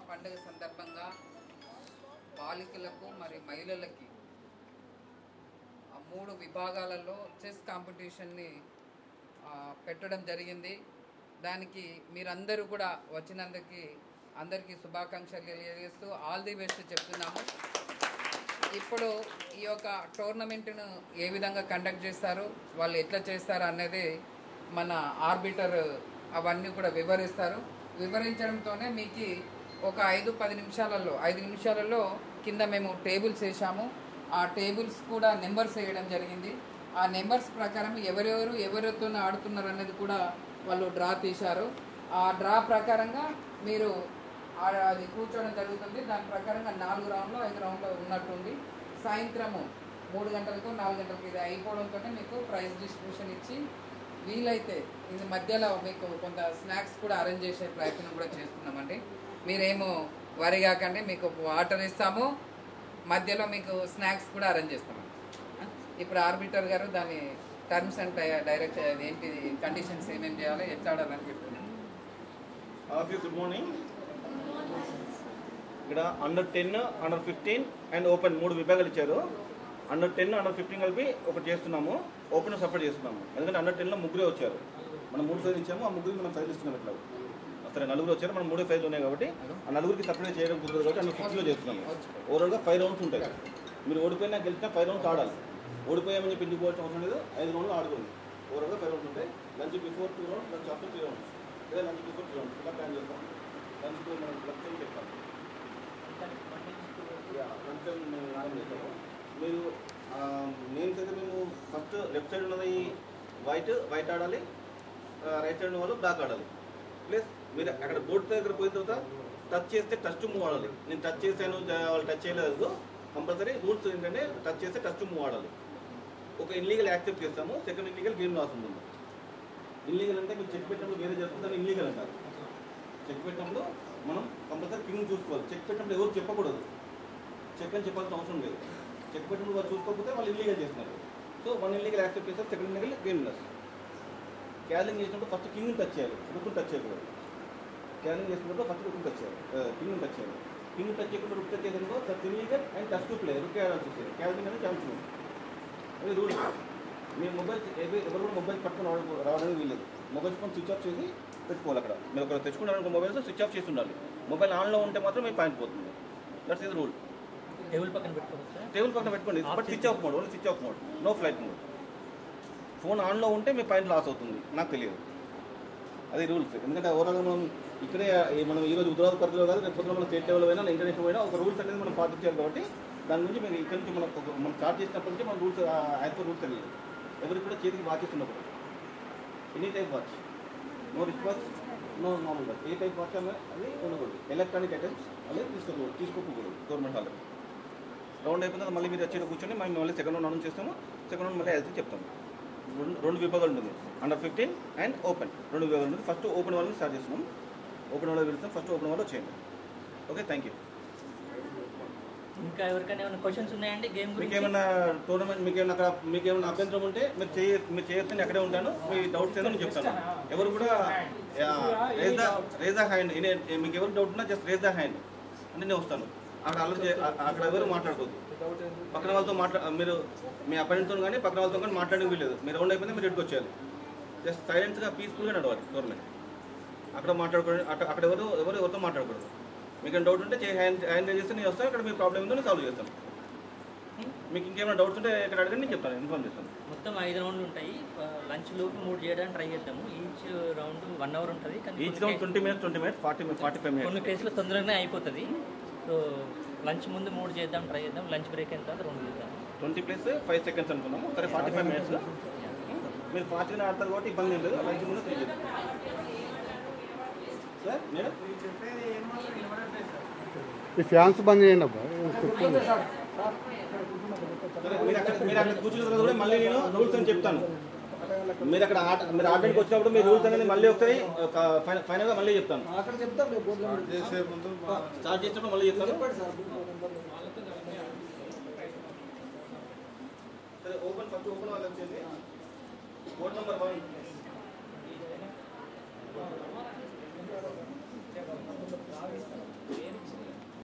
పండుగ సందర్భంగా బాలికలకు మరియు మహిళలకి 3 విభాగాలలో చెస్ కాంపిటీషన్ని పెట్టడం జరిగింది. దానికి మీరందరూ కూడా వచ్చినందుకు అందరికీ శుభాకాంక్షలు తెలియజేస్తూ ఆల్ ది బెస్ట్ చెప్తున్నాము. ఇప్పుడు ఈ యొక్క టోర్నమెంట్ను ఏ విధంగా కండక్ట్ చేస్తారు, వాళ్ళు ఎట్లా చేస్తారు అనేది మన ఆర్బిటర్ అవన్నీ కూడా వివరిస్తారు. వివరించడంతోనే మీకు ఒక 5 నిమిషాలలో కింద మేము టేబుల్స్ వేసాము. ఆ టేబుల్స్ కూడా నెంబర్స్ వేయడం జరిగింది. ఆ నెంబర్స్ ప్రకారం ఎవరితో ఆడుతున్నారు అనేది కూడా వాళ్ళు డ్రా తీశారు. ఆ డ్రా ప్రకారంగా మీరు అది కూర్చోవడం జరుగుతుంది. దాని ప్రకారంగా 4 రౌండ్లు 5 రౌండ్లు ఉన్నట్టుండి సాయంత్రము 3 గంటలకు 4 గంటలకు ఇది అయిపోవడంతో మీకు ప్రైజ్ డిస్ట్రిబ్యూషన్ ఇచ్చి వీలైతే ఇది మధ్యలో మీకు కొంత స్నాక్స్ కూడా అరేంజ్ చేసే ప్రయత్నం కూడా చేస్తున్నామండి. మీరేమో వరి కాకండి, మీకు వాటర్ ఇస్తాము, మధ్యలో మీకు స్నాక్స్ కూడా అరేంజ్ చేస్తామండి. ఇప్పుడు ఆర్బిటర్ గారు దాని టర్మ్స్ అండ్ డైరెక్ట్ ఏంటి కండిషన్స్ ఏమేమి చేయాలో ఎట్లా ఆడాలని చెప్తున్నాను. Good morning. ఇక్కడ అండర్ 10, అండర్ 15 అండ్ ఓపెన్ 3 విభాగాలు ఇచ్చారు. అండర్ 10, అండర్ 15 కలిపి ఒకటి చేస్తున్నాము, ఓపెన్ సపరేట్ చేస్తున్నాము. ఎందుకంటే అండర్ 10లో 3 వచ్చారు, మనం 3 ఫైల్ ఇచ్చాము. ఆ 3 మనం ఫైల్ ఇస్తున్నాం. ఇట్లా సరే 4 వచ్చారు, మనం 3 ఫైల్ ఉన్నాయి కాబట్టి ఆ 4కి సపరేట్ చేయడం కుదరదు కాబట్టి అండర్ 15లో చేస్తున్నాము. ఓవరాల్గా 5 రౌండ్స్ ఉంటాయి. మీరు ఓడిపోయినా గెలిచినా 5 రౌండ్స్ ఆడాలి. ఓడిపోయామని చెప్పి ఇంటికి పోవాల్సిన అవసరం లేదు. 5 రౌండ్లు ఆడుకోండి. ఓవరాల్గా 5 రౌండ్స్ ఉంటాయి. Lunch before 2 rounds, lunch after 3 rounds, లేదా లంచ్ బిఫోర్ 3 రౌండ్స్ ఇలా ప్లాన్ చేస్తాం. లంచ్లో మనం లంచ్ అని చెప్తాం. లంచ్ మేము చేస్తాము. మీరు నేమ్స్ అయితే మేము ఫస్ట్ లెఫ్ట్ సైడ్ ఉన్నది వైట్ ఆడాలి, రైట్ సైడ్ ఉన్న వాళ్ళు బ్లాక్ ఆడాలి. ప్లస్ మీరు అక్కడ బోర్డు దగ్గర పోయిన తర్వాత టచ్ చేస్తే టచ్ టు మూవ్ ఆడాలి. నేను టచ్ చేశాను, వాళ్ళు టచ్ చేయలేదు. కంపల్సరీ రూల్స్ ఏంటంటే టచ్ చేస్తే టచ్ టు మూవ్ ఆడాలి. ఒక ఇల్లీగల్ యాక్సెప్ట్ చేస్తాము, సెకండ్ ఇల్లీగల్ గేమ్ లాస్ ఉంటుంది. ఇల్లీగల్ అంటే మీరు చెక్ పెట్టినప్పుడు వేరే జరుగుతుంది, ఇల్లీగల్ అంటారు. చెక్ పెట్టినప్పుడు మనం కంపల్సరీ కింగ్ చూసుకోవాలి. చెక్ పెట్టినప్పుడు ఎవరు చెప్పకూడదు, చెక్ అని చెప్పాల్సిన అవసరం లేదు. చెక్ పెట్టినప్పుడు వాళ్ళు చూసుకోకపోతే వాళ్ళు ఇల్లీగల్ చేస్తున్నారు. సో 1 ఇల్లీగల్ యాక్సెప్ట్ చేస్తారు, సెకండ్ ఇల్లీగల్ గేమ్ లాస్. క్యాలింగ్ చేసినప్పుడు ఫస్ట్ కింగ్ టచ్ చేయాలి, రుక్కుని టచ్ చేయకూడదు. క్యాలింగ్ చేసినప్పుడు ఫస్ట్ రుక్కుని టచ్ చేయాలి, కింగ్ టచ్ చేయాలి. కింగ్ టచ్ చేయకుండా రుక్ టచ్ చేసినప్పుడు that illegal and touch to play rook ఆడాల్సి వస్తుంది. క్యాలింగ్ అనేది ఛాన్స్ ఉంది, అది రూల్. మీ మొబైల్ ఎవరు కూడా మొబైల్ పట్టుకుని రావడానికి వీలేదు. మొబైల్ ఫోన్ స్విచ్ ఆఫ్ చేసి పెట్టుకోవాలి. అక్కడ మీరు ఒకరు తెచ్చుకున్నారనుకో మొబైల్స్ స్విచ్ ఆఫ్ చేసి ఉండాలి. మొబైల్ ఆన్లో ఉంటే మాత్రం మీ పాయింట్ పోతుంది. That's is rule. టేబుల్ పక్కన పెట్టుకోండి, but switch off mode, only switch off mode, no flight mode. Phone ఆన్లో ఉంటే మీ పాయింట్ లాస్ అవుతుంది, నాకు తెలియదు. అది రూల్స్. ఎందుకంటే ఓవరాల్గా మనం ఇక్కడే మనం ఈరోజు ఉత్తరాది పరిధిలో కాదు, రేపు పొద్దున మనం స్టేట్ లెవెల్ అయినా ఇంటర్నేషనల్ పోయినా ఒక రూల్స్ అనేది మనం పాటించాలి. కాబట్టి దాని గురించి మేము ఇక్కడ నుంచి మనం స్టార్ట్ చేసినప్పటి నుంచి మన రూల్స్ యాజ్ పర్ రూల్స్ తెలియదు. ఎవరికి కూడా చేతికి వాచెస్ ఉన్నప్పుడు any type watch, no rich watch, no normal watch. ఏ టైప్ వాచ్ అది ఉండకూడదు. ఎలక్ట్రానిక్ ఐటమ్స్ అదే తీసుకోకూడదు. గవర్నమెంట్ హాల్ రౌండ్ అయిపోయింది, మళ్ళీ మీరు వచ్చి కూర్చొని మేము మళ్ళీ సెకండ్ రౌండ్ అనౌన్స్ చేస్తాము. సెకండ్ రౌండ్ మళ్ళీ వెళ్తే చెప్తాము. 2 విభాగాలు ఉంటుంది, అండర్ 15 అండ్ ఓపెన్ 2 విభాగాలు ఉంటుంది. ఫస్ట్ ఓపెన్ వాళ్ళని స్టార్ట్ చేస్తున్నాం. ఓపెన్ వాళ్ళు వెళ్తాం, ఫస్ట్ ఓపెన్ వాళ్ళు వచ్చేయండి. Okay, thank you. ఇంకా ఎవరికైనా ఏమైనా క్వశ్చన్స్ ఉన్నాయండి గేమ్ గురించి? మీకేమైనా టోర్నమెంట్ మీకేమైనా అభ్యంతరం ఉంటే మీరు చేయొచ్చని అక్కడే ఉంటాను. మీ డౌట్స్ ఏదో నేను చెప్తాను. ఎవరు కూడా రేజ్ ద హ్యాండ్, మీకు ఎవరు డౌట్ ఉన్నా జస్ట్ రేజ్ ద హ్యాండ్ అంటే నేను వస్తాను. అక్కడ ఎవరు మాట్లాడుకోవద్దు. పక్కన వాళ్ళతో మీరు మీ అపాయింట్తో కానీ పక్కన వాళ్ళతో కానీ మాట్లాడడం వీలేదు. మీరు రౌండ్ అయిపోయినా మీరు ఎట్టుకు వచ్చేయాలి. జస్ట్ సైలెన్స్గా పీస్ఫుల్గా నడవాలి టోర్నమెంట్. అక్కడ మాట్లాడుకోండి, అక్కడ ఎవరితో మాట్లాడకూడదు. మీకు డౌట్ ఉంటే హ్యాండ్ రేజ్ చేస్తే నేను వస్తాను. అక్కడ మీ ప్రాబ్లం ఉందో నేను సాల్వ్ చేస్తాను. మీకు ఇంకేమైనా డౌట్స్ ఉంటే ఇక్కడ అడగండి, నేను చెప్తాను, ఇన్ఫార్మ్ చేస్తాను. మొత్తం 5 రౌండ్లు ఉంటాయి. లంచ్ లోపు 3 చేయడానికి ట్రై చేద్దాము. ఈచ్ రౌండ్ 1 అవర్ ఉంటుంది. Each round 20 minutes 45 minutes. కొన్ని కేసులు తొందరగానే అయిపోతుంది. సో లంచ్ ముందు 3 చేద్దాం, ట్రై చేద్దాం. లంచ్ బ్రేక్ ఎంత 2 చేద్దాం. 20 + 5 seconds అనుకున్నాము. సరే 45 minutes. మీరు ఫాస్ట్గానే ఆడతారు కాబట్టి ఇబ్బంది ఏం లేదు. లంచ్ ముందు 3 చేద్దాం. సార్ నేను ఈ ఫ్యాన్స్ బంద్ చేయండి అబ్బా. మీరు అక్కడ కూర్చున్న తర్వాత కూడా మళ్ళీ నేను రూల్స్ అని చెప్తాను. మీరు ఆడడానికి వచ్చినప్పుడు మీ రూల్స్ అనేది మళ్ళీ ఒకసారి ఫైనల్గా మళ్ళీ చెప్తాను. స్టార్ట్ చేసినప్పుడు మళ్ళీ చెప్తాను. సరే ఓపెన్ ఫస్ట్ ఓపెన్ వాళ్ళు వచ్చేసి బోర్డ్ నెంబర్ 1.